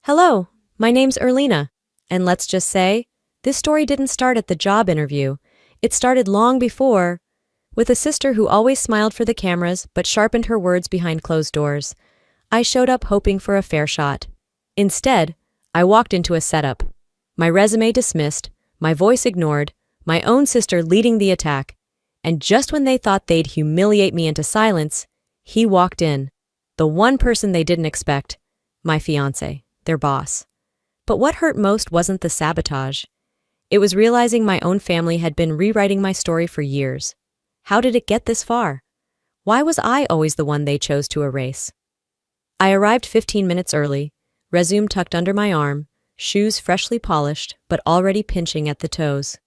Hello, my name's Erlina, and let's just say, this story didn't start at the job interview. It started long before, with a sister who always smiled for the cameras but sharpened her words behind closed doors. I showed up hoping for a fair shot. Instead, I walked into a setup. My resume dismissed, my voice ignored, my own sister leading the attack, and just when they thought they'd humiliate me into silence, he walked in. The one person they didn't expect, my fiancé, their boss. But what hurt most wasn't the sabotage. It was realizing my own family had been rewriting my story for years. How did it get this far? Why was I always the one they chose to erase? I arrived 15 minutes early, resume tucked under my arm, shoes freshly polished but already pinching at the toes.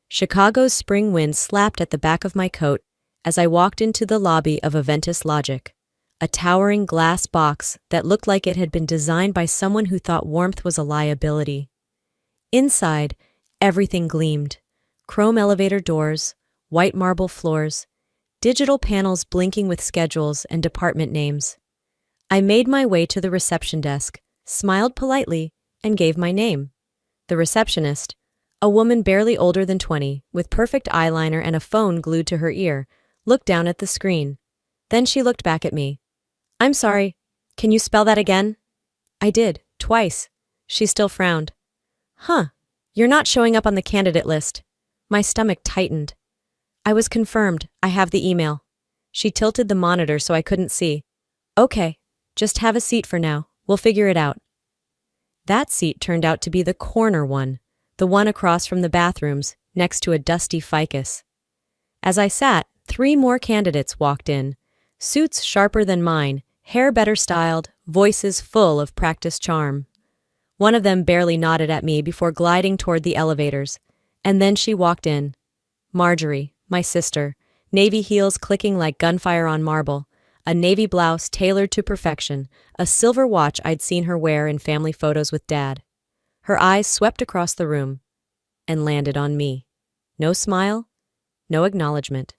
Chicago's spring wind slapped at the back of my coat as I walked into the lobby of Aventus Logic, a towering glass box that looked like it had been designed by someone who thought warmth was a liability. Inside, everything gleamed. Chrome elevator doors, white marble floors, digital panels blinking with schedules and department names. I made my way to the reception desk, smiled politely, and gave my name. The receptionist, a woman barely older than 20, with perfect eyeliner and a phone glued to her ear, looked down at the screen. Then she looked back at me. "I'm sorry, can you spell that again?" I did, twice. She still frowned. "Huh, you're not showing up on the candidate list." My stomach tightened. "I was confirmed, I have the email." She tilted the monitor so I couldn't see. "Okay, just have a seat for now, we'll figure it out." That seat turned out to be the corner one, the one across from the bathrooms, next to a dusty ficus. As I sat, 3 more candidates walked in, suits sharper than mine, hair better styled, voices full of practiced charm. One of them barely nodded at me before gliding toward the elevators, and then she walked in. Marjorie, my sister, navy heels clicking like gunfire on marble, a navy blouse tailored to perfection, a silver watch I'd seen her wear in family photos with Dad. Her eyes swept across the room and landed on me. No smile, no acknowledgement.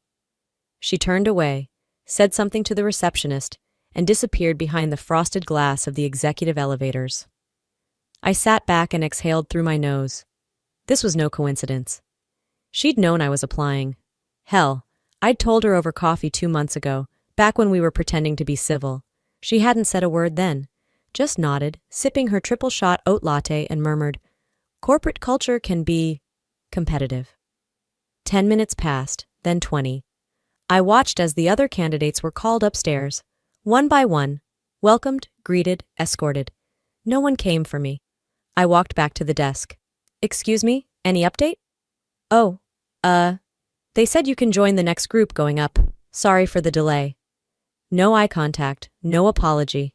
She turned away, said something to the receptionist, and disappeared behind the frosted glass of the executive elevators. I sat back and exhaled through my nose. This was no coincidence. She'd known I was applying. Hell, I'd told her over coffee 2 months ago, back when we were pretending to be civil. She hadn't said a word then, just nodded, sipping her triple-shot oat latte and murmured, "Corporate culture can be competitive." 10 minutes passed, then 20. I watched as the other candidates were called upstairs, one by one, welcomed, greeted, escorted. No one came for me. I walked back to the desk. "Excuse me, any update?" "Oh, they said you can join the next group going up. Sorry for the delay." No eye contact, no apology.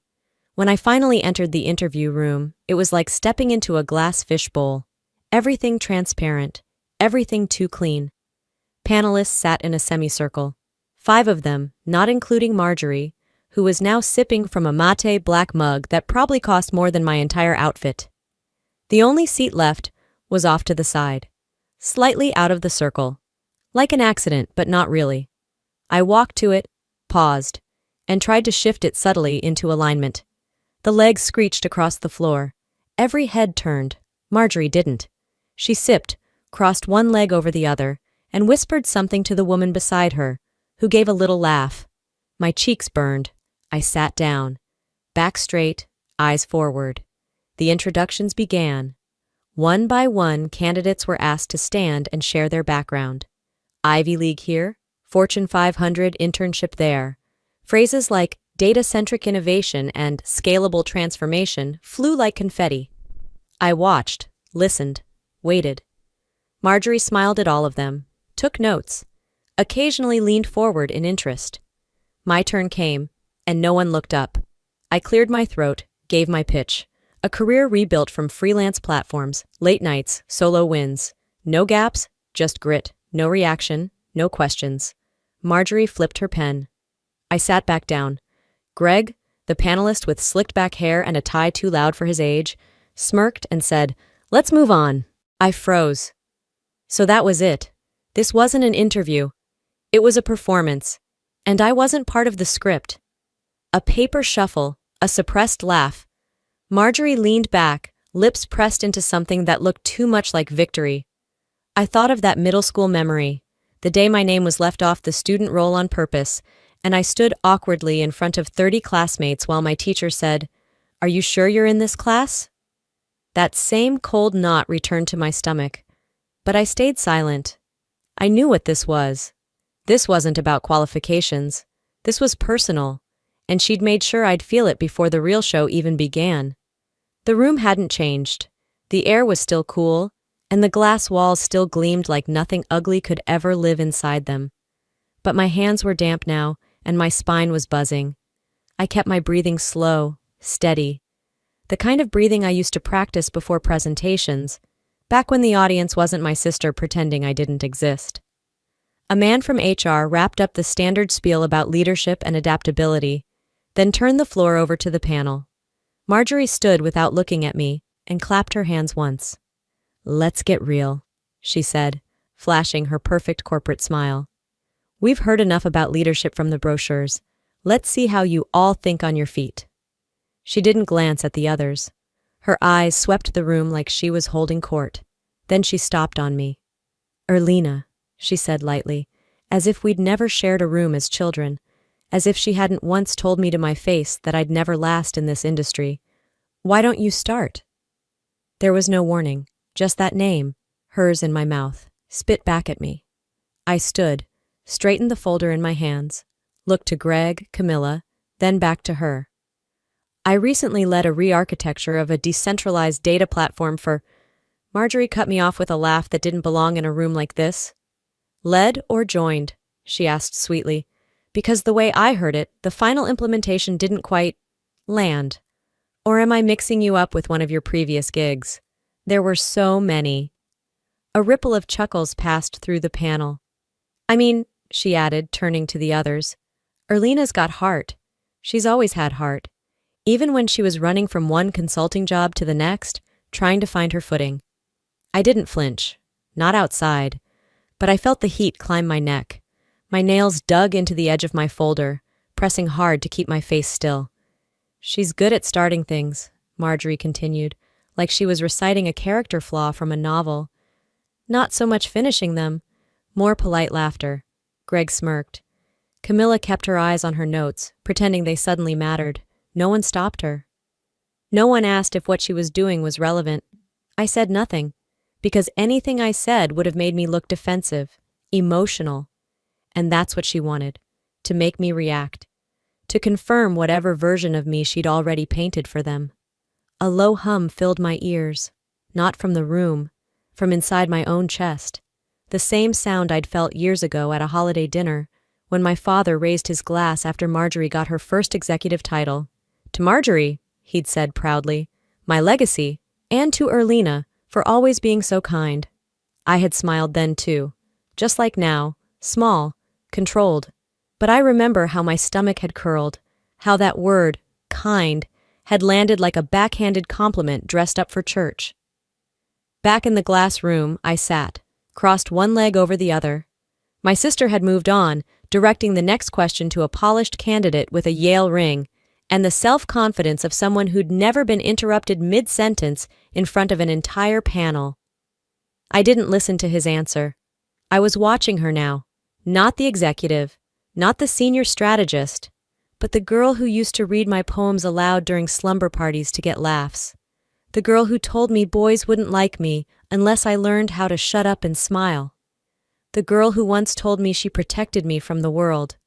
When I finally entered the interview room, it was like stepping into a glass fishbowl. Everything transparent, everything too clean. Panelists sat in a semicircle. 5 of them, not including Marjorie, who was now sipping from a mate black mug that probably cost more than my entire outfit. The only seat left was off to the side, slightly out of the circle. Like an accident, but not really. I walked to it, paused, and tried to shift it subtly into alignment. The legs screeched across the floor. Every head turned. Marjorie didn't. She sipped, crossed one leg over the other, and whispered something to the woman beside her, who gave a little laugh. My cheeks burned. I sat down. Back straight, eyes forward. The introductions began. One by one, candidates were asked to stand and share their background. Ivy League here, Fortune 500 internship there. Phrases like data-centric innovation and scalable transformation flew like confetti. I watched, listened, waited. Marjorie smiled at all of them, took notes, occasionally leaned forward in interest. My turn came, and no one looked up. I cleared my throat, gave my pitch. A career rebuilt from freelance platforms, late nights, solo wins. No gaps, just grit. No reaction, no questions. Marjorie flipped her pen. I sat back down. Greg, the panelist with slicked back hair and a tie too loud for his age, smirked and said, "Let's move on." I froze. So that was it. This wasn't an interview. It was a performance. And I wasn't part of the script. A paper shuffle, a suppressed laugh. Marjorie leaned back, lips pressed into something that looked too much like victory. I thought of that middle school memory, the day my name was left off the student roll on purpose, and I stood awkwardly in front of 30 classmates while my teacher said, "Are you sure you're in this class?" That same cold knot returned to my stomach, but I stayed silent. I knew what this was. This wasn't about qualifications. This was personal, and she'd made sure I'd feel it before the real show even began. The room hadn't changed. The air was still cool, and the glass walls still gleamed like nothing ugly could ever live inside them. But my hands were damp now, and my spine was buzzing. I kept my breathing slow, steady. The kind of breathing I used to practice before presentations, back when the audience wasn't my sister pretending I didn't exist. A man from HR wrapped up the standard spiel about leadership and adaptability, then turned the floor over to the panel. Marjorie stood without looking at me and clapped her hands once. "Let's get real," she said, flashing her perfect corporate smile. "We've heard enough about leadership from the brochures. Let's see how you all think on your feet." She didn't glance at the others. Her eyes swept the room like she was holding court. Then she stopped on me. "Erlina," she said lightly, as if we'd never shared a room as children, as if she hadn't once told me to my face that I'd never last in this industry. "Why don't you start?" There was no warning, just that name, hers in my mouth, spit back at me. I stood, straightened the folder in my hands, looked to Greg, Camilla, then back to her. "I recently led a re-architecture of a decentralized data platform for—" Marjorie cut me off with a laugh that didn't belong in a room like this. "Led or joined?" she asked sweetly, because the way I heard it, the final implementation didn't quite land. Or am I mixing you up with one of your previous gigs? There were so many. A ripple of chuckles passed through the panel. "I mean," she added, turning to the others, "Erlina's got heart. She's always had heart. Even when she was running from one consulting job to the next, trying to find her footing." I didn't flinch. Not outside. But I felt the heat climb my neck. My nails dug into the edge of my folder, pressing hard to keep my face still. "She's good at starting things," Marjorie continued, like she was reciting a character flaw from a novel. "Not so much finishing them." More polite laughter. Greg smirked. Camilla kept her eyes on her notes, pretending they suddenly mattered. No one stopped her. No one asked if what she was doing was relevant. I said nothing, because anything I said would have made me look defensive, emotional. And that's what she wanted, to make me react, to confirm whatever version of me she'd already painted for them. A low hum filled my ears, not from the room, from inside my own chest, the same sound I'd felt years ago at a holiday dinner, when my father raised his glass after Marjorie got her first executive title. "To Marjorie," he'd said proudly, "my legacy, and to Erlina, for always being so kind." I had smiled then too, just like now, small, controlled. But I remember how my stomach had curled, how that word, kind, had landed like a backhanded compliment dressed up for church. Back in the glass room, I sat, crossed one leg over the other. My sister had moved on, directing the next question to a polished candidate with a Yale ring, and the self-confidence of someone who'd never been interrupted mid-sentence in front of an entire panel. I didn't listen to his answer. I was watching her now, not the executive, not the senior strategist, but the girl who used to read my poems aloud during slumber parties to get laughs. The girl who told me boys wouldn't like me unless I learned how to shut up and smile. The girl who once told me she protected me from the world,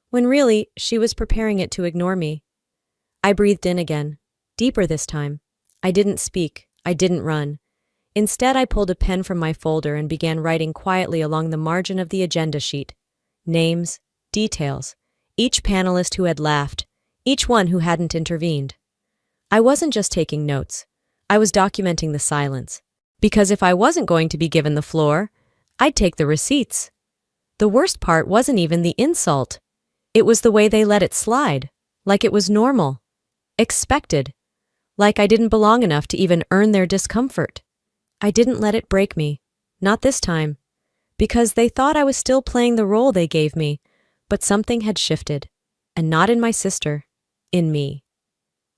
when really she was preparing it to ignore me. I breathed in again, deeper this time. I didn't speak. I didn't run. Instead, I pulled a pen from my folder and began writing quietly along the margin of the agenda sheet. Names, details, each panelist who had laughed, each one who hadn't intervened. I wasn't just taking notes. I was documenting the silence. Because if I wasn't going to be given the floor, I'd take the receipts. The worst part wasn't even the insult. It was the way they let it slide, like it was normal. Expected, like I didn't belong enough to even earn their discomfort. I didn't let it break me, not this time, because they thought I was still playing the role they gave me, but something had shifted, and not in my sister, in me.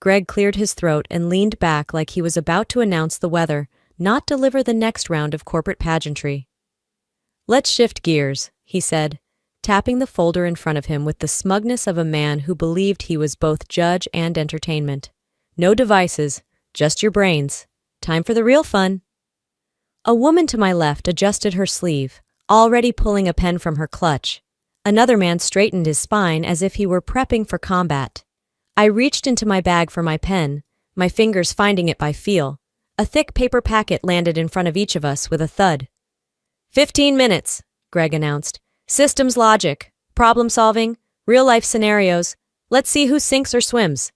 Greg cleared his throat and leaned back like he was about to announce the weather, not deliver the next round of corporate pageantry. "Let's shift gears," he said, tapping the folder in front of him with the smugness of a man who believed he was both judge and entertainment. "No devices, just your brains. Time for the real fun." A woman to my left adjusted her sleeve, already pulling a pen from her clutch. Another man straightened his spine as if he were prepping for combat. I reached into my bag for my pen, my fingers finding it by feel. A thick paper packet landed in front of each of us with a thud. 15 minutes, Greg announced. Systems logic, problem solving, real-life scenarios. Let's see who sinks or swims.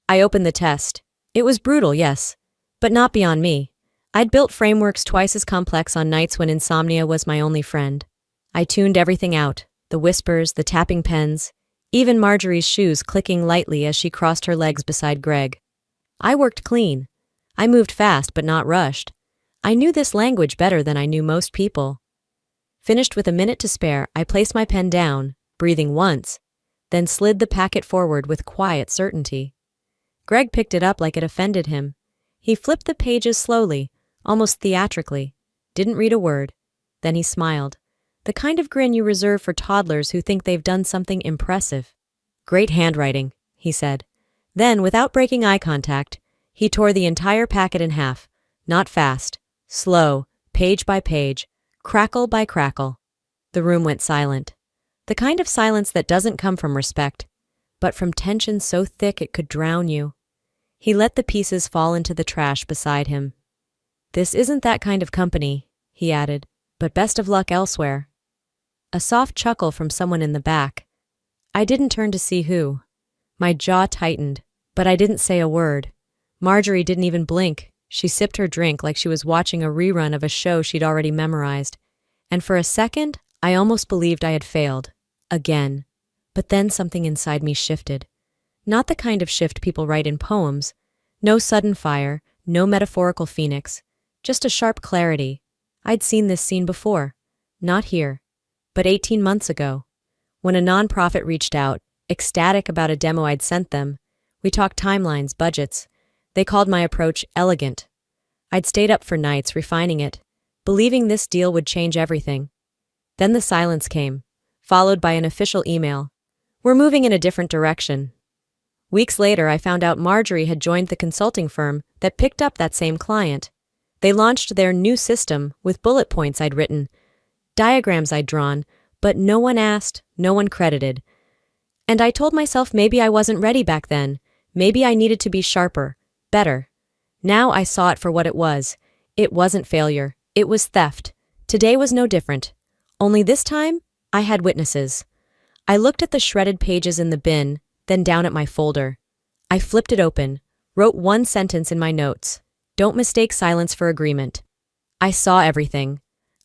I opened the test. It was brutal, yes, but not beyond me. I'd built frameworks twice as complex on nights when insomnia was my only friend. I tuned everything out, the whispers, the tapping pens, even Marjorie's shoes clicking lightly as she crossed her legs beside Greg. I worked clean. I moved fast but not rushed. I knew this language better than I knew most people. Finished with a minute to spare, I placed my pen down, breathing once, then slid the packet forward with quiet certainty. Greg picked it up like it offended him. He flipped the pages slowly, almost theatrically, didn't read a word. Then he smiled, the kind of grin you reserve for toddlers who think they've done something impressive. "Great handwriting," he said. Then, without breaking eye contact, he tore the entire packet in half, not fast, slow, page by page, crackle by crackle. The room went silent. The kind of silence that doesn't come from respect, but from tension so thick it could drown you. He let the pieces fall into the trash beside him. "This isn't that kind of company," he added, "but best of luck elsewhere." A soft chuckle from someone in the back. I didn't turn to see who. My jaw tightened, but I didn't say a word. Marjorie didn't even blink. She sipped her drink like she was watching a rerun of a show she'd already memorized. And for a second, I almost believed I had failed. Again. But then something inside me shifted. Not the kind of shift people write in poems. No sudden fire, no metaphorical phoenix. Just a sharp clarity. I'd seen this scene before. Not here, but 18 months ago. When a nonprofit reached out, ecstatic about a demo I'd sent them. We talked timelines, budgets. They called my approach elegant. I'd stayed up for nights refining it, believing this deal would change everything. Then the silence came, followed by an official email. "We're moving in a different direction." Weeks later, I found out Marjorie had joined the consulting firm that picked up that same client. They launched their new system with bullet points I'd written, diagrams I'd drawn, but no one asked, no one credited. And I told myself maybe I wasn't ready back then. Maybe I needed to be sharper, better. Now I saw it for what it was. It wasn't failure. It was theft. Today was no different. Only this time, I had witnesses. I looked at the shredded pages in the bin, then down at my folder. I flipped it open, wrote one sentence in my notes. "Don't mistake silence for agreement." I saw everything.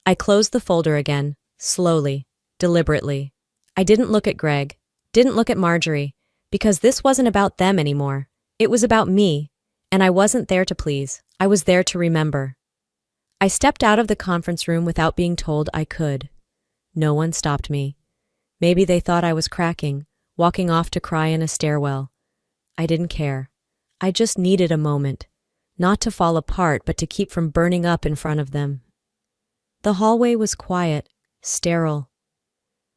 I closed the folder again, slowly, deliberately. I didn't look at Greg, didn't look at Marjorie, because this wasn't about them anymore. It was about me, and I wasn't there to please. I was there to remember. I stepped out of the conference room without being told I could. No one stopped me. Maybe they thought I was cracking, walking off to cry in a stairwell. I didn't care. I just needed a moment, not to fall apart, but to keep from burning up in front of them. The hallway was quiet, sterile.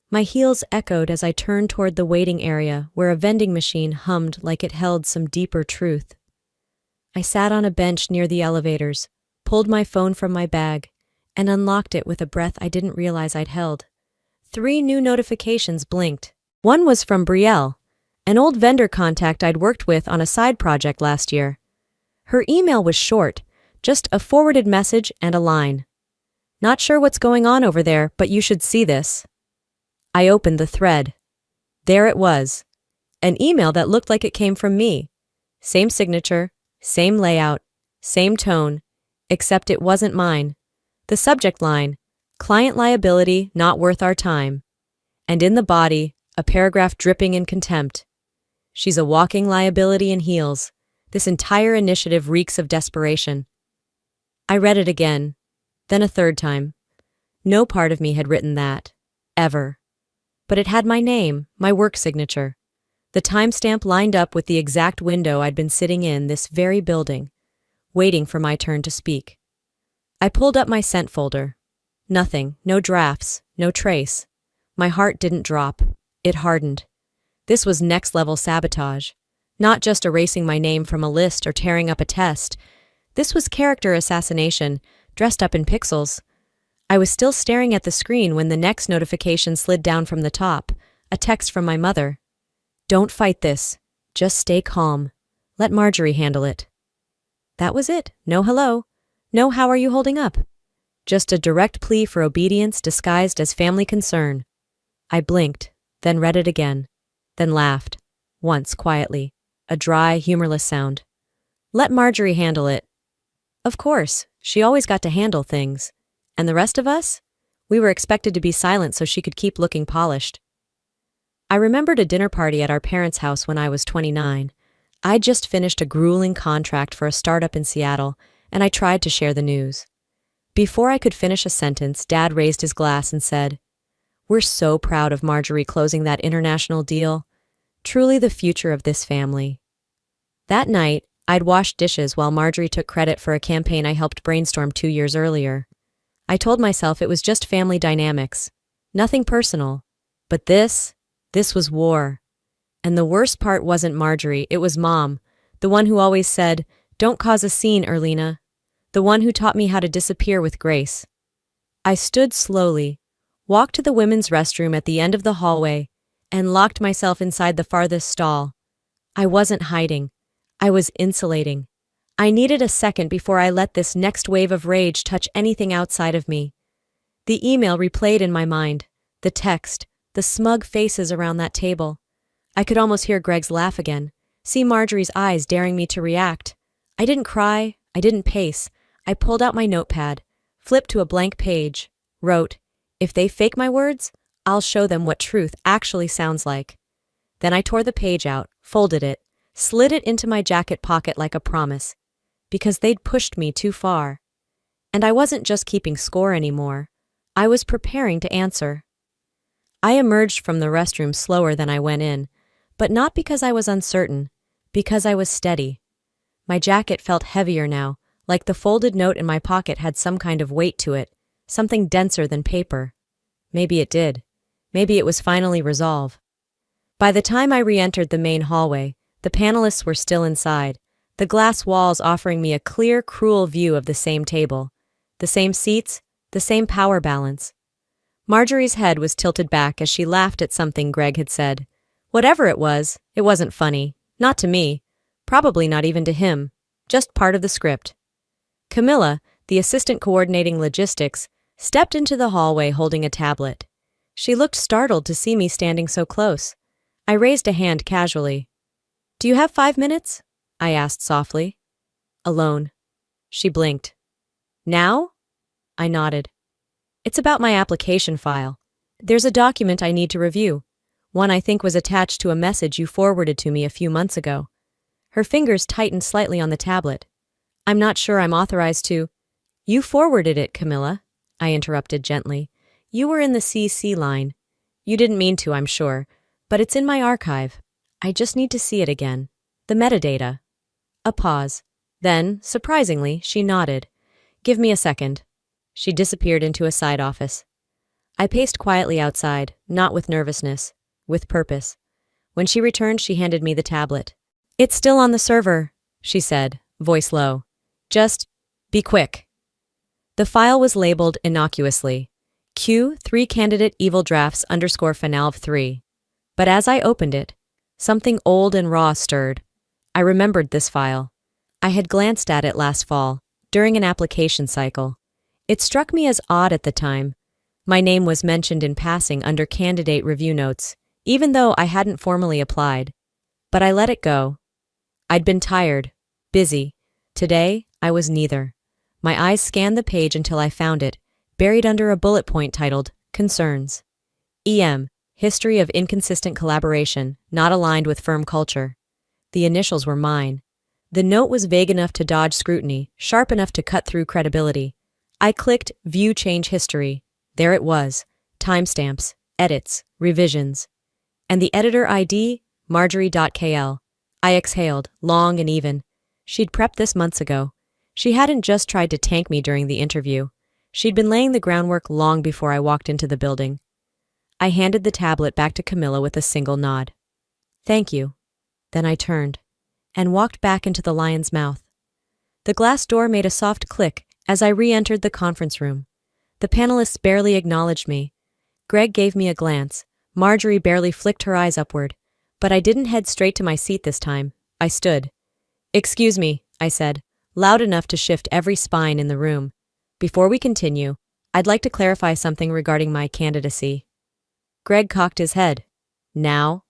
My heels echoed as I turned toward the waiting area where a vending machine hummed like it held some deeper truth. I sat on a bench near the elevators, pulled my phone from my bag, and unlocked it with a breath I didn't realize I'd held. 3 new notifications blinked. One was from Brielle, an old vendor contact I'd worked with on a side project last year. Her email was short, just a forwarded message and a line. "Not sure what's going on over there, but you should see this." I opened the thread. There it was. An email that looked like it came from me. Same signature, same layout, same tone, except it wasn't mine. The subject line, "Client liability not worth our time." And in the body, a paragraph dripping in contempt. "She's a walking liability in heels. This entire initiative reeks of desperation." I read it again, then a third time. No part of me had written that, ever. But it had my name, my work signature. The timestamp lined up with the exact window I'd been sitting in this very building, waiting for my turn to speak. I pulled up my sent folder. Nothing, no drafts, no trace. My heart didn't drop. It hardened. This was next-level sabotage. Not just erasing my name from a list or tearing up a test. This was character assassination, dressed up in pixels. I was still staring at the screen when the next notification slid down from the top, a text from my mother. "Don't fight this. Just stay calm. Let Marjorie handle it." That was it. No hello. No how are you holding up. Just a direct plea for obedience disguised as family concern. I blinked, then read it again, then laughed, once quietly, a dry, humorless sound. Let Marjorie handle it. Of course, she always got to handle things. And the rest of us? We were expected to be silent so she could keep looking polished. I remembered a dinner party at our parents' house when I was 29. I'd just finished a grueling contract for a startup in Seattle, and I tried to share the news. Before I could finish a sentence, Dad raised his glass and said, "We're so proud of Marjorie closing that international deal. Truly the future of this family." That night, I'd washed dishes while Marjorie took credit for a campaign I helped brainstorm 2 years earlier. I told myself it was just family dynamics, nothing personal. But this was war. And the worst part wasn't Marjorie, it was Mom, the one who always said, "Don't cause a scene, Erlina." The one who taught me how to disappear with grace. I stood slowly, walked to the women's restroom at the end of the hallway, and locked myself inside the farthest stall. I wasn't hiding. I was insulating. I needed a second before I let this next wave of rage touch anything outside of me. The email replayed in my mind, the text, the smug faces around that table. I could almost hear Greg's laugh again, see Marjorie's eyes daring me to react. I didn't cry, I didn't pace. I pulled out my notepad, flipped to a blank page, wrote, "If they fake my words, I'll show them what truth actually sounds like." Then I tore the page out, folded it, slid it into my jacket pocket like a promise, because they'd pushed me too far. And I wasn't just keeping score anymore. I was preparing to answer. I emerged from the restroom slower than I went in, but not because I was uncertain, because I was steady. My jacket felt heavier now, like the folded note in my pocket had some kind of weight to it, something denser than paper. Maybe it did. Maybe it was finally resolve. By the time I re-entered the main hallway, the panelists were still inside, the glass walls offering me a clear, cruel view of the same table, the same seats, the same power balance. Marjorie's head was tilted back as she laughed at something Greg had said. Whatever it wasn't funny. Not to me. Probably not even to him. Just part of the script. Camilla, the assistant coordinating logistics, stepped into the hallway holding a tablet. She looked startled to see me standing so close. I raised a hand casually. "Do you have 5 minutes?" I asked softly. "Alone." She blinked. "Now?" I nodded. "It's about my application file. There's a document I need to review. One I think was attached to a message you forwarded to me a few months ago." Her fingers tightened slightly on the tablet. "I'm not sure I'm authorized to—" "You forwarded it, Camilla," I interrupted gently. "You were in the CC line. You didn't mean to, I'm sure, but it's in my archive. I just need to see it again. The metadata." A pause. Then, surprisingly, she nodded. "Give me a second." She disappeared into a side office. I paced quietly outside, not with nervousness, with purpose. When she returned, she handed me the tablet. "It's still on the server," she said, voice low. "Just be quick." The file was labeled innocuously, Q 3 candidate evil drafts _finalv 3. But as I opened it, something old and raw stirred. I remembered this file. I had glanced at it last fall, during an application cycle. It struck me as odd at the time. My name was mentioned in passing under candidate review notes, even though I hadn't formally applied. But I let it go. I'd been tired, busy. Today, I was neither. My eyes scanned the page until I found it, buried under a bullet point titled, Concerns. EM, History of Inconsistent Collaboration, Not Aligned with Firm Culture. The initials were mine. The note was vague enough to dodge scrutiny, sharp enough to cut through credibility. I clicked View Change History. There it was. Timestamps, edits, revisions. And the editor ID, Marjorie.kl. I exhaled, long and even. She'd prepped this months ago. She hadn't just tried to tank me during the interview. She'd been laying the groundwork long before I walked into the building. I handed the tablet back to Camilla with a single nod. Thank you. Then I turned and walked back into the lion's mouth. The glass door made a soft click as I re-entered the conference room. The panelists barely acknowledged me. Greg gave me a glance. Marjorie barely flicked her eyes upward. But I didn't head straight to my seat this time. I stood. Excuse me, I said, loud enough to shift every spine in the room. Before we continue, I'd like to clarify something regarding my candidacy. Greg cocked his head. Now?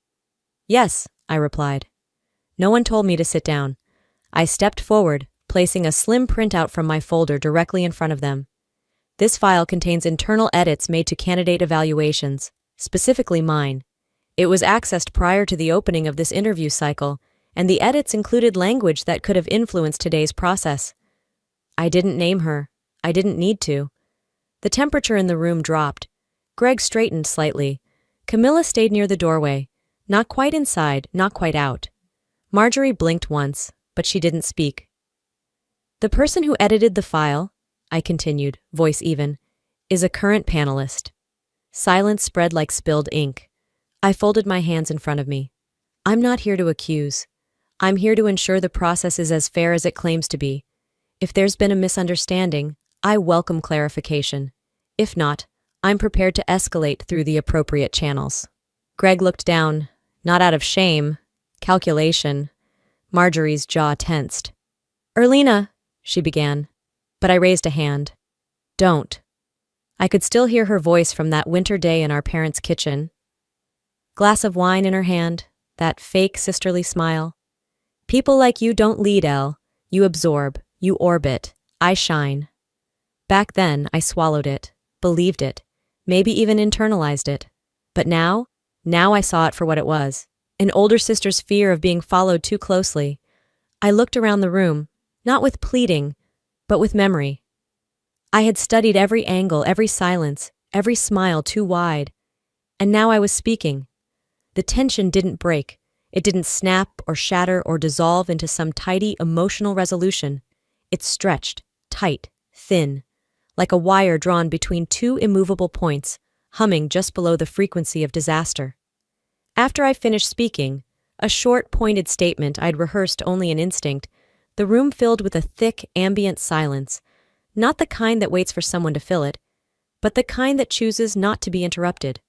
Yes, I replied. No one told me to sit down. I stepped forward, placing a slim printout from my folder directly in front of them. This file contains internal edits made to candidate evaluations, specifically mine. It was accessed prior to the opening of this interview cycle, and the edits included language that could have influenced today's process. I didn't name her. I didn't need to. The temperature in the room dropped. Greg straightened slightly. Camilla stayed near the doorway, not quite inside, not quite out. Marjorie blinked once, but she didn't speak. The person who edited the file, I continued, voice even, is a current panelist. Silence spread like spilled ink. I folded my hands in front of me. I'm not here to accuse. I'm here to ensure the process is as fair as it claims to be. If there's been a misunderstanding, I welcome clarification. If not, I'm prepared to escalate through the appropriate channels. Greg looked down, not out of shame, calculation. Marjorie's jaw tensed. Erlina, she began, but I raised a hand. Don't. I could still hear her voice from that winter day in our parents' kitchen. Glass of wine in her hand, that fake sisterly smile. People like you don't lead, Elle. You absorb, you orbit. I shine. Back then, I swallowed it, believed it, maybe even internalized it. But now I saw it for what it was. An older sister's fear of being followed too closely. I looked around the room, not with pleading, but with memory. I had studied every angle, every silence, every smile too wide. And now I was speaking. The tension didn't break. It didn't snap or shatter or dissolve into some tidy emotional resolution. It stretched, tight, thin, like a wire drawn between two immovable points, humming just below the frequency of disaster. After I finished speaking, a short, pointed statement I'd rehearsed only in instinct, the room filled with a thick, ambient silence, not the kind that waits for someone to fill it, but the kind that chooses not to be interrupted.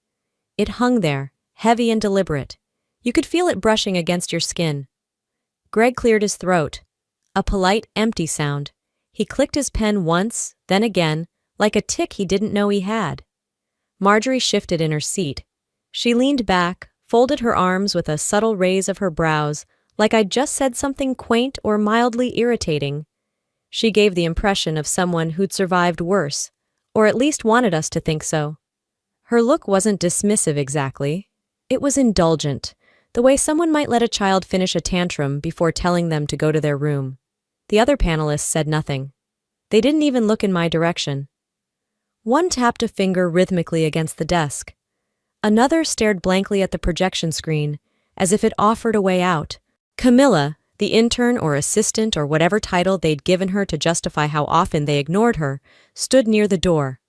It hung there, heavy and deliberate. You could feel it brushing against your skin. Greg cleared his throat. A polite, empty sound. He clicked his pen once, then again, like a tic he didn't know he had. Marjorie shifted in her seat. She leaned back, folded her arms with a subtle raise of her brows, like I'd just said something quaint or mildly irritating. She gave the impression of someone who'd survived worse, or at least wanted us to think so. Her look wasn't dismissive exactly. It was indulgent, the way someone might let a child finish a tantrum before telling them to go to their room. The other panelists said nothing. They didn't even look in my direction. One tapped a finger rhythmically against the desk. Another stared blankly at the projection screen, as if it offered a way out. Camilla, the intern or assistant or whatever title they'd given her to justify how often they ignored her, stood near the door.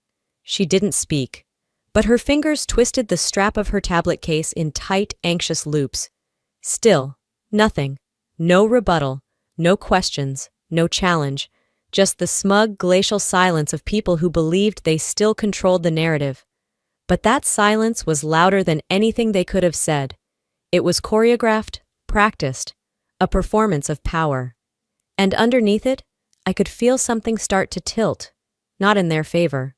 She didn't speak, but her fingers twisted the strap of her tablet case in tight, anxious loops. Still, nothing. No rebuttal, no questions, no challenge, just the smug, glacial silence of people who believed they still controlled the narrative. But that silence was louder than anything they could have said. It was choreographed, practiced, a performance of power. And underneath it, I could feel something start to tilt, not in their favor.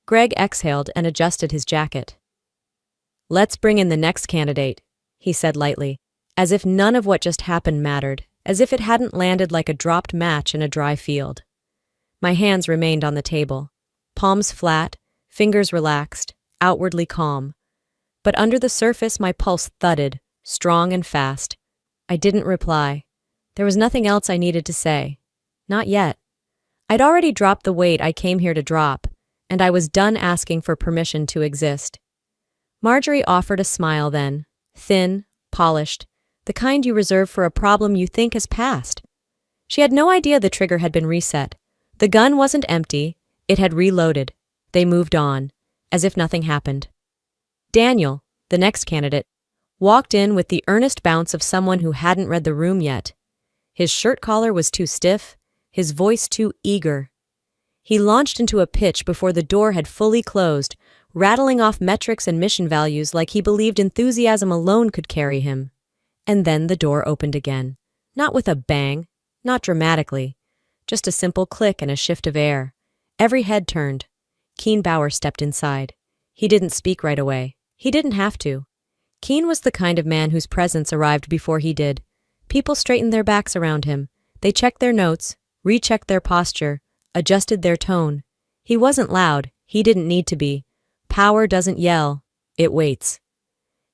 Greg exhaled and adjusted his jacket. Let's bring in the next candidate, he said lightly, as if none of what just happened mattered, as if it hadn't landed like a dropped match in a dry field. My hands remained on the table, palms flat, fingers relaxed, outwardly calm. But under the surface my pulse thudded, strong and fast. I didn't reply. There was nothing else I needed to say. Not yet. I'd already dropped the weight I came here to drop, and I was done asking for permission to exist. Marjorie offered a smile then, thin, polished, the kind you reserve for a problem you think has passed. She had no idea the trigger had been reset. The gun wasn't empty, it had reloaded. They moved on, as if nothing happened. Daniel, the next candidate, walked in with the earnest bounce of someone who hadn't read the room yet. His shirt collar was too stiff, his voice too eager. He launched into a pitch before the door had fully closed, rattling off metrics and mission values like he believed enthusiasm alone could carry him. And then the door opened again. Not with a bang, not dramatically. Just a simple click and a shift of air. Every head turned. Keen Bauer stepped inside. He didn't speak right away. He didn't have to. Keen was the kind of man whose presence arrived before he did. People straightened their backs around him. They checked their notes, rechecked their posture, adjusted their tone. He wasn't loud. He didn't need to be. Power doesn't yell. It waits.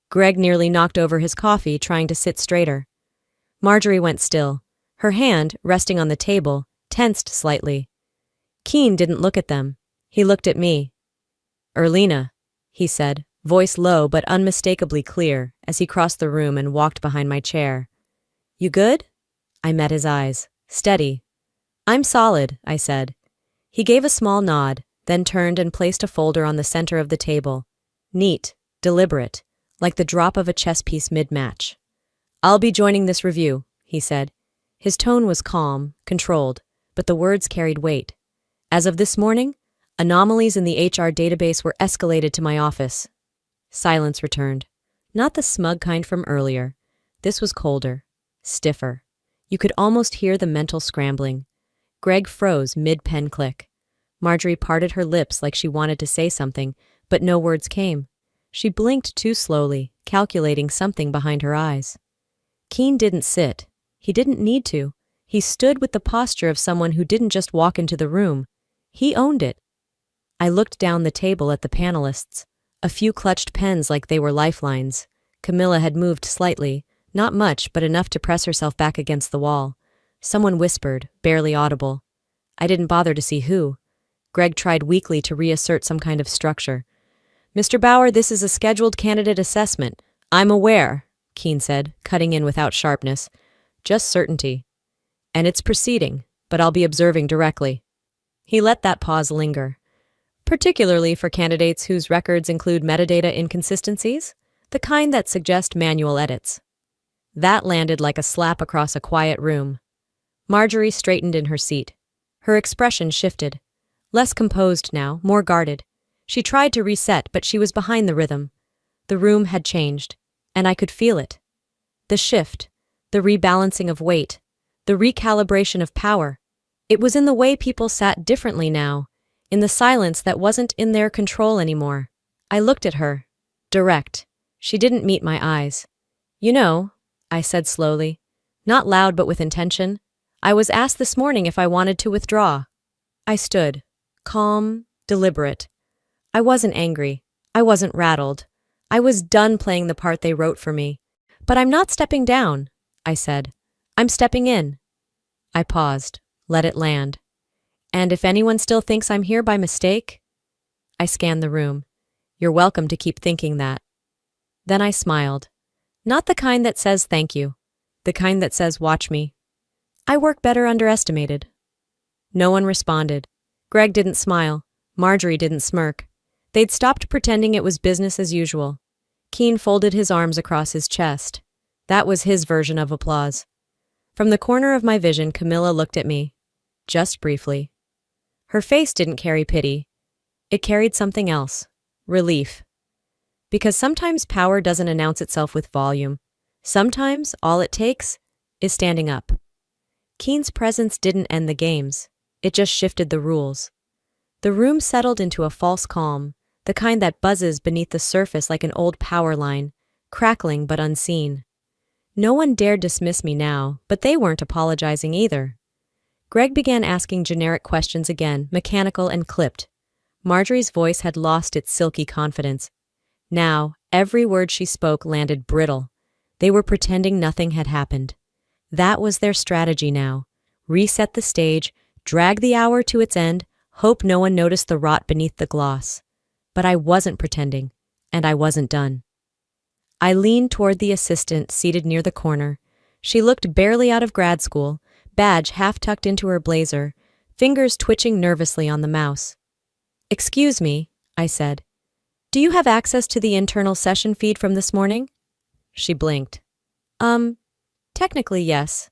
Greg nearly knocked over his coffee trying to sit straighter. Marjorie went still. Her hand, resting on the table, tensed slightly. Keen didn't look at them. He looked at me. "Erlina," he said, voice low but unmistakably clear, as he crossed the room and walked behind my chair. "You good?" I met his eyes. Steady. "I'm solid," I said. He gave a small nod, then turned and placed a folder on the center of the table. Neat, deliberate, like the drop of a chess piece mid-match. "I'll be joining this review," he said. His tone was calm, controlled, but the words carried weight. As of this morning, anomalies in the HR database were escalated to my office. Silence returned. Not the smug kind from earlier. This was colder, stiffer. You could almost hear the mental scrambling. Greg froze mid-pen click. Marjorie parted her lips like she wanted to say something, but no words came. She blinked too slowly, calculating something behind her eyes. Keen didn't sit. He didn't need to. He stood with the posture of someone who didn't just walk into the room. He owned it. I looked down the table at the panelists. A few clutched pens like they were lifelines. Camilla had moved slightly, not much but enough to press herself back against the wall. Someone whispered, barely audible. I didn't bother to see who. Greg tried weakly to reassert some kind of structure. "Mr. Bauer, this is a scheduled candidate assessment. I'm aware," Keen said, cutting in without sharpness. "Just certainty. And it's proceeding, but I'll be observing directly." He let that pause linger. "Particularly for candidates whose records include metadata inconsistencies, the kind that suggest manual edits." That landed like a slap across a quiet room. Marjorie straightened in her seat. Her expression shifted. Less composed now, more guarded. She tried to reset, but she was behind the rhythm. The room had changed, and I could feel it. The shift, the rebalancing of weight, the recalibration of power. It was in the way people sat differently now, in the silence that wasn't in their control anymore. I looked at her. Direct. She didn't meet my eyes. "You know," I said slowly, not loud but with intention, "I was asked this morning if I wanted to withdraw." I stood, calm, deliberate. I wasn't angry. I wasn't rattled. I was done playing the part they wrote for me. "But I'm not stepping down," I said. "I'm stepping in." I paused, let it land. "And if anyone still thinks I'm here by mistake?" I scanned the room. "You're welcome to keep thinking that." Then I smiled. Not the kind that says thank you. The kind that says watch me. I work better underestimated. No one responded. Greg didn't smile. Marjorie didn't smirk. They'd stopped pretending it was business as usual. Keen folded his arms across his chest. That was his version of applause. From the corner of my vision, Camilla looked at me. Just briefly. Her face didn't carry pity. It carried something else. Relief. Because sometimes power doesn't announce itself with volume. Sometimes all it takes is standing up. Keen's presence didn't end the games. It just shifted the rules. The room settled into a false calm, the kind that buzzes beneath the surface like an old power line, crackling but unseen. No one dared dismiss me now, but they weren't apologizing either. Greg began asking generic questions again, mechanical and clipped. Marjorie's voice had lost its silky confidence. Now, every word she spoke landed brittle. They were pretending nothing had happened. That was their strategy now. Reset the stage, drag the hour to its end, hope no one noticed the rot beneath the gloss. But I wasn't pretending, and I wasn't done. I leaned toward the assistant seated near the corner. She looked barely out of grad school, badge half tucked into her blazer, fingers twitching nervously on the mouse. "Excuse me," I said. "Do you have access to the internal session feed from this morning?" She blinked. Technically yes.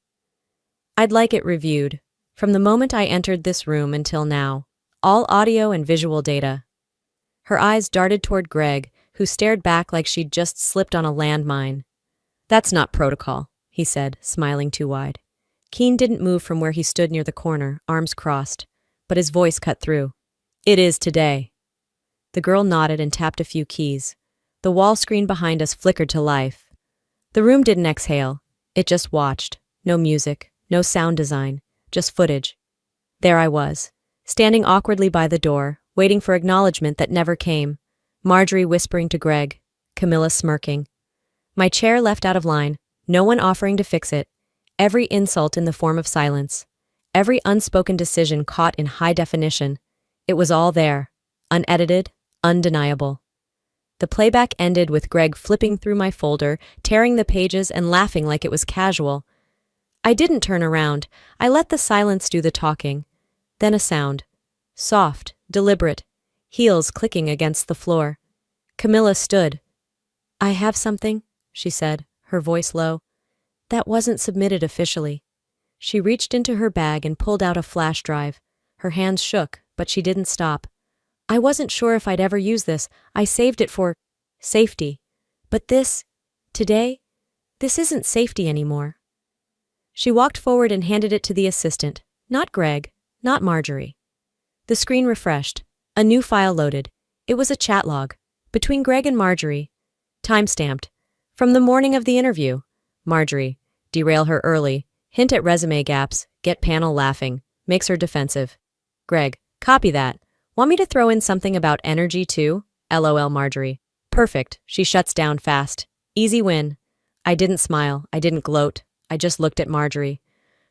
I'd like it reviewed. From the moment I entered this room until now. All audio and visual data." Her eyes darted toward Greg, who stared back like she'd just slipped on a landmine. "That's not protocol," he said, smiling too wide. Keen didn't move from where he stood near the corner, arms crossed, but his voice cut through. "It is today." The girl nodded and tapped a few keys. The wall screen behind us flickered to life. The room didn't exhale. It just watched. No music, no sound design, just footage. There I was, standing awkwardly by the door, waiting for acknowledgement that never came. Marjorie whispering to Greg, Camilla smirking. My chair left out of line, no one offering to fix it. Every insult in the form of silence. Every unspoken decision caught in high definition. It was all there, unedited, undeniable. The playback ended with Greg flipping through my folder, tearing the pages and laughing like it was casual. I didn't turn around. I let the silence do the talking. Then a sound. Soft, deliberate, heels clicking against the floor. Camilla stood. "I have something," she said, her voice low. "That wasn't submitted officially." She reached into her bag and pulled out a flash drive. Her hands shook, but she didn't stop. "I wasn't sure if I'd ever use this. I saved it for safety. But today, this isn't safety anymore." She walked forward and handed it to the assistant. Not Greg, not Marjorie. The screen refreshed. A new file loaded. It was a chat log. Between Greg and Marjorie. Time-stamped. From the morning of the interview. Marjorie. Derail her early. Hint at resume gaps. Get panel laughing. Makes her defensive. Greg. Copy that. Want me to throw in something about energy too? LOL Marjorie. Perfect. She shuts down fast. Easy win. I didn't smile. I didn't gloat. I just looked at Marjorie.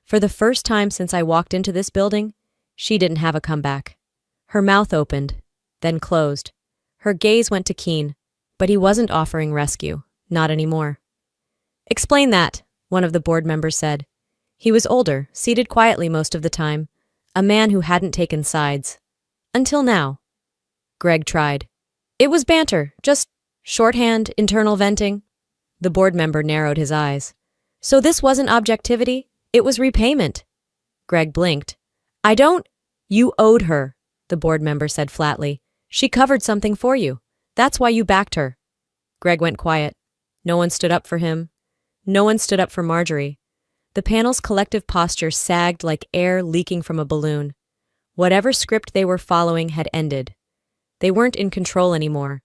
For the first time since I walked into this building, she didn't have a comeback. Her mouth opened, then closed. Her gaze went to Keen, but he wasn't offering rescue. Not anymore. "Explain that," one of the board members said. He was older, seated quietly most of the time. A man who hadn't taken sides. Until now. Greg tried. "It was banter, just shorthand, internal venting." The board member narrowed his eyes. "So this wasn't objectivity? It was repayment." Greg blinked. You owed her," the board member said flatly. "She covered something for you. That's why you backed her." Greg went quiet. No one stood up for him. No one stood up for Marjorie. The panel's collective posture sagged like air leaking from a balloon. Whatever script they were following had ended. They weren't in control anymore.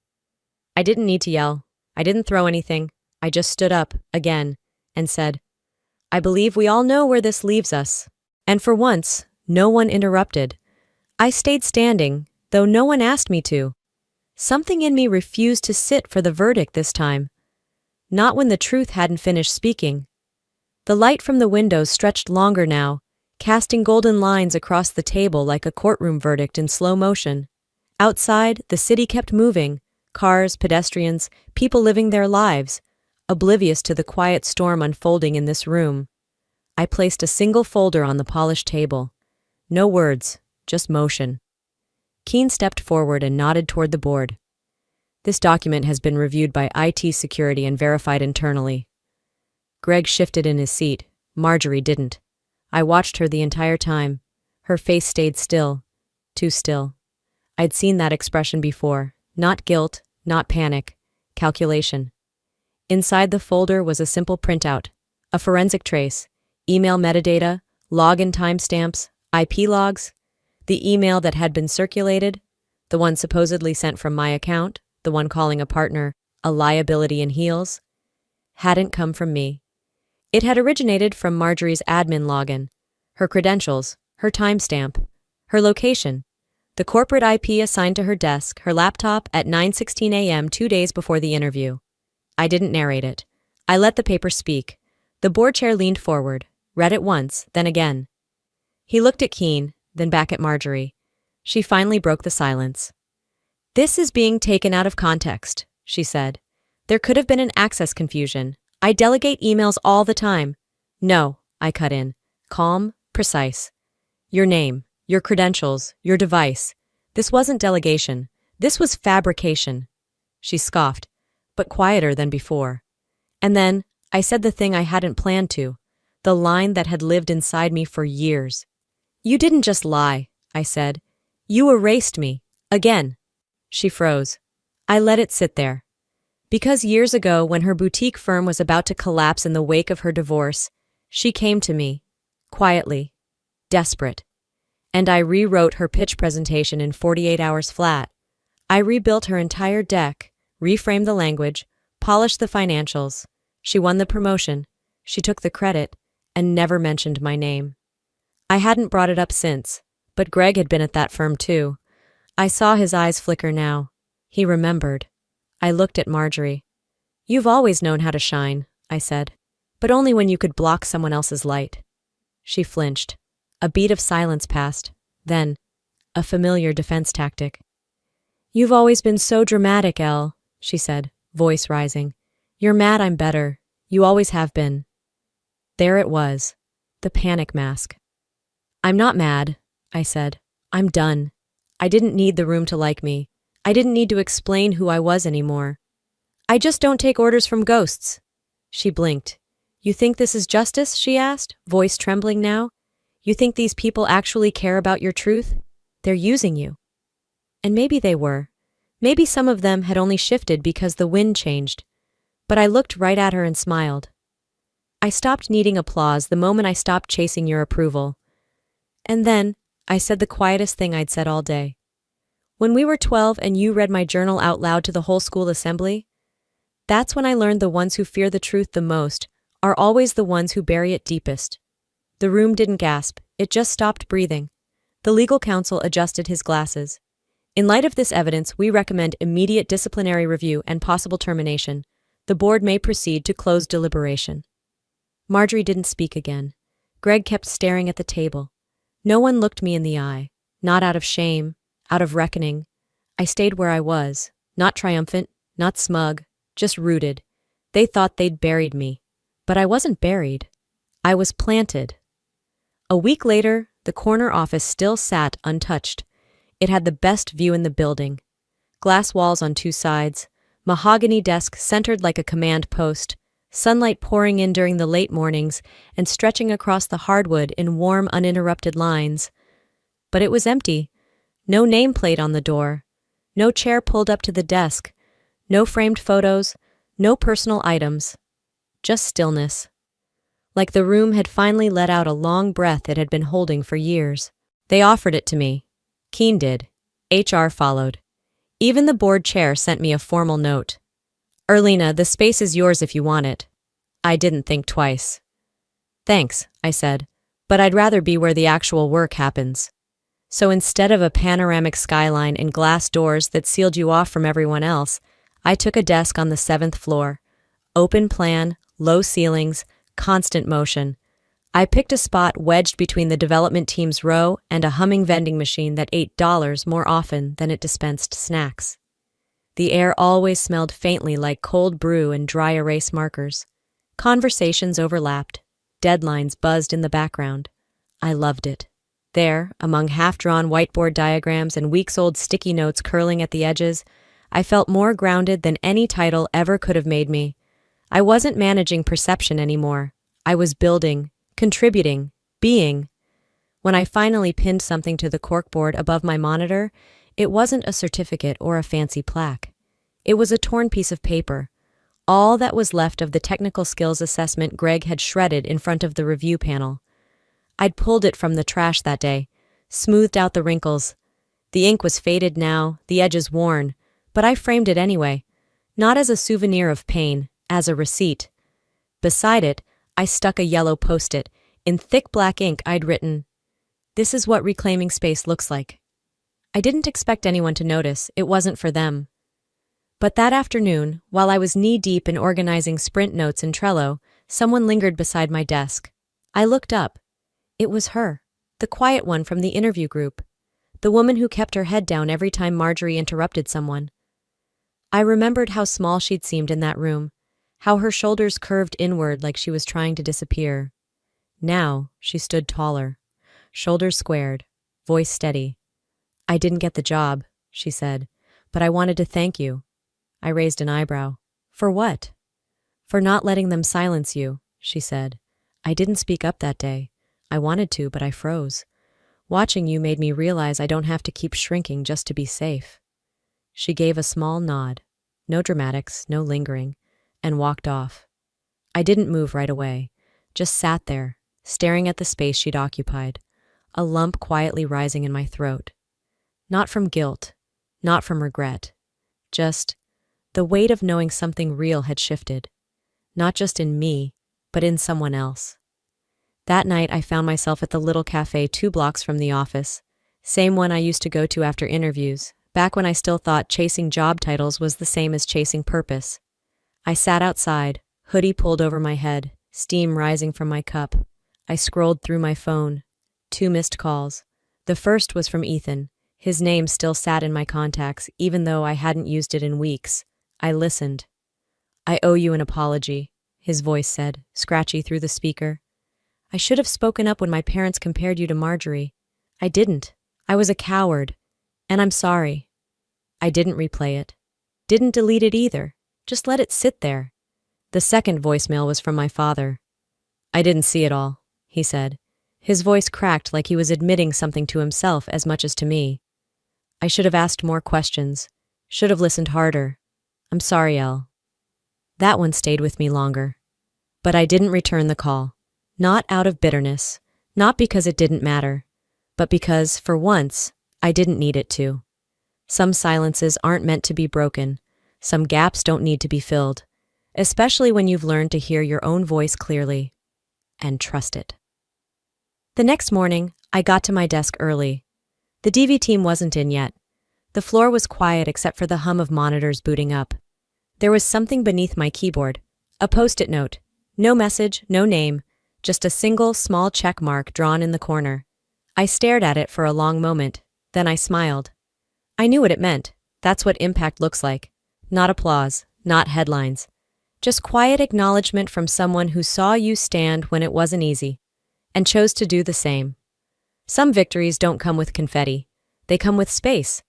I didn't need to yell. I didn't throw anything. I just stood up, again, and said, "I believe we all know where this leaves us." And for once, no one interrupted. I stayed standing, though no one asked me to. Something in me refused to sit for the verdict this time. Not when the truth hadn't finished speaking. The light from the windows stretched longer now, casting golden lines across the table like a courtroom verdict in slow motion. Outside, the city kept moving, cars, pedestrians, people living their lives, oblivious to the quiet storm unfolding in this room. I placed a single folder on the polished table. No words, just motion. Keen stepped forward and nodded toward the board. "This document has been reviewed by IT security and verified internally." Greg shifted in his seat. Marjorie didn't. I watched her the entire time. Her face stayed still. Too still. I'd seen that expression before. Not guilt, not panic. Calculation. Inside the folder was a simple printout. A forensic trace. Email metadata. Login timestamps. IP logs. The email that had been circulated. The one supposedly sent from my account. The one calling a partner a liability in heels. Hadn't come from me. It had originated from Marjorie's admin login. Her credentials. Her timestamp. Her location. The corporate IP assigned to her desk, her laptop, at 9:16 a.m. 2 days before the interview. I didn't narrate it. I let the paper speak. The board chair leaned forward, read it once, then again. He looked at Keen, then back at Marjorie. She finally broke the silence. "This is being taken out of context," she said. There could have been an access confusion. I delegate emails all the time. No, I cut in. Calm, precise. Your name, your credentials, your device. This wasn't delegation. This was fabrication. She scoffed, but quieter than before. And then, I said the thing I hadn't planned to, the line that had lived inside me for years. You didn't just lie, I said. You erased me. Again. She froze. I let it sit there. Because years ago, when her boutique firm was about to collapse in the wake of her divorce, she came to me, quietly, desperate. And I rewrote her pitch presentation in 48 hours flat. I rebuilt her entire deck, reframed the language, polished the financials. She won the promotion, she took the credit, and never mentioned my name. I hadn't brought it up since, but Greg had been at that firm too. I saw his eyes flicker now. He remembered. I looked at Marjorie. You've always known how to shine, I said, but only when you could block someone else's light. She flinched. A beat of silence passed. Then, a familiar defense tactic. You've always been so dramatic, Elle, she said, voice rising. You're mad I'm better. You always have been. There it was. The panic mask. I'm not mad, I said. I'm done. I didn't need the room to like me. I didn't need to explain who I was anymore. I just don't take orders from ghosts. She blinked. You think this is justice? She asked, voice trembling now. You think these people actually care about your truth? They're using you. And maybe they were. Maybe some of them had only shifted because the wind changed. But I looked right at her and smiled. I stopped needing applause the moment I stopped chasing your approval. And then, I said the quietest thing I'd said all day. When we were 12 and you read my journal out loud to the whole school assembly, that's when I learned the ones who fear the truth the most are always the ones who bury it deepest. The room didn't gasp, it just stopped breathing. The legal counsel adjusted his glasses. In light of this evidence, we recommend immediate disciplinary review and possible termination. The board may proceed to close deliberation. Marjorie didn't speak again. Greg kept staring at the table. No one looked me in the eye, not out of shame, out of reckoning. I stayed where I was, not triumphant, not smug, just rooted. They thought they'd buried me. But I wasn't buried. I was planted. A week later, the corner office still sat untouched. It had the best view in the building. Glass walls on two sides, mahogany desk centered like a command post, sunlight pouring in during the late mornings and stretching across the hardwood in warm, uninterrupted lines. But it was empty. No nameplate on the door. No chair pulled up to the desk. No framed photos. No personal items. Just stillness. Like the room had finally let out a long breath it had been holding for years. They offered it to me. Keene did. HR followed. Even the board chair sent me a formal note. Erlina, the space is yours if you want it. I didn't think twice. Thanks, I said, but I'd rather be where the actual work happens. So instead of a panoramic skyline and glass doors that sealed you off from everyone else, I took a desk on the 7th floor. Open plan, low ceilings, constant motion. I picked a spot wedged between the development team's row and a humming vending machine that ate dollars more often than it dispensed snacks. The air always smelled faintly like cold brew and dry erase markers. Conversations overlapped. Deadlines buzzed in the background. I loved it. There, among half-drawn whiteboard diagrams and weeks-old sticky notes curling at the edges, I felt more grounded than any title ever could have made me. I wasn't managing perception anymore. I was building, contributing, being. When I finally pinned something to the corkboard above my monitor, it wasn't a certificate or a fancy plaque. It was a torn piece of paper, all that was left of the technical skills assessment Greg had shredded in front of the review panel. I'd pulled it from the trash that day, smoothed out the wrinkles. The ink was faded now, the edges worn, but I framed it anyway, not as a souvenir of pain, as a receipt. Beside it, I stuck a yellow post-it. In thick black ink, I'd written, "This is what reclaiming space looks like." I didn't expect anyone to notice. It wasn't for them. But that afternoon, while I was knee-deep in organizing sprint notes in Trello, someone lingered beside my desk. I looked up. It was her, the quiet one from the interview group, the woman who kept her head down every time Marjorie interrupted someone. I remembered how small she'd seemed in that room, how her shoulders curved inward like she was trying to disappear. Now, she stood taller, shoulders squared, voice steady. "I didn't get the job," she said, "but I wanted to thank you." I raised an eyebrow. "For what?" "For not letting them silence you," she said. "I didn't speak up that day. I wanted to, but I froze. Watching you made me realize I don't have to keep shrinking just to be safe." She gave a small nod, no dramatics, no lingering, and walked off. I didn't move right away, just sat there, staring at the space she'd occupied, a lump quietly rising in my throat. Not from guilt, not from regret, just the weight of knowing something real had shifted, not just in me, but in someone else. That night, I found myself at the little cafe 2 blocks from the office, same one I used to go to after interviews, back when I still thought chasing job titles was the same as chasing purpose. I sat outside, hoodie pulled over my head, steam rising from my cup. I scrolled through my phone. 2 missed calls. The first was from Ethan. His name still sat in my contacts, even though I hadn't used it in weeks. I listened. "I owe you an apology," his voice said, scratchy through the speaker. "I should have spoken up when my parents compared you to Marjorie. I didn't. I was a coward. And I'm sorry." I didn't replay it. Didn't delete it either. Just let it sit there. The second voicemail was from my father. "I didn't see it all," he said. His voice cracked like he was admitting something to himself as much as to me. "I should have asked more questions. Should have listened harder. I'm sorry, Elle." That one stayed with me longer. But I didn't return the call. Not out of bitterness. Not because it didn't matter. But because, for once, I didn't need it to. Some silences aren't meant to be broken. Some gaps don't need to be filled. Especially when you've learned to hear your own voice clearly. And trust it. The next morning, I got to my desk early. The DV team wasn't in yet. The floor was quiet except for the hum of monitors booting up. There was something beneath my keyboard. A post-it note. No message, no name. Just a single, small check mark drawn in the corner. I stared at it for a long moment. Then I smiled. I knew what it meant. That's what impact looks like. Not applause, not headlines. Just quiet acknowledgement from someone who saw you stand when it wasn't easy, and chose to do the same. Some victories don't come with confetti. They come with space.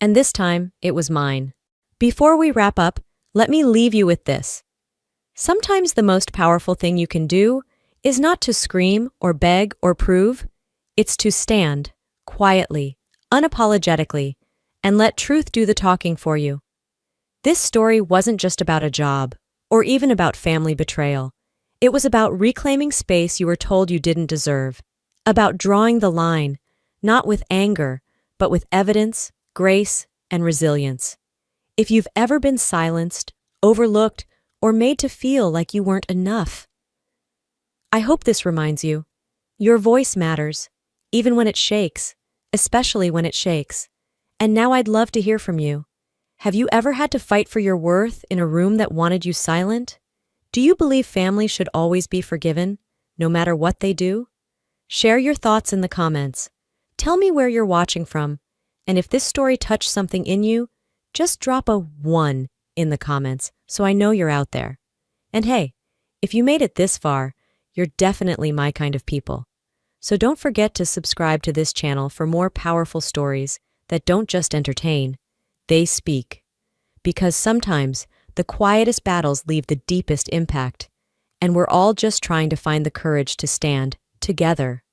And this time, it was mine. Before we wrap up, let me leave you with this. Sometimes the most powerful thing you can do is not to scream or beg or prove. It's to stand, quietly, unapologetically, and let truth do the talking for you. This story wasn't just about a job, or even about family betrayal. It was about reclaiming space you were told you didn't deserve, about drawing the line, not with anger, but with evidence, grace, and resilience. If you've ever been silenced, overlooked, or made to feel like you weren't enough, I hope this reminds you, your voice matters, even when it shakes, especially when it shakes. And now I'd love to hear from you. Have you ever had to fight for your worth in a room that wanted you silent? Do you believe family should always be forgiven, no matter what they do? Share your thoughts in the comments. Tell me where you're watching from, and if this story touched something in you, just drop a 1 in the comments so I know you're out there. And hey, if you made it this far, you're definitely my kind of people. So don't forget to subscribe to this channel for more powerful stories that don't just entertain, they speak. Because sometimes the quietest battles leave the deepest impact, and we're all just trying to find the courage to stand together.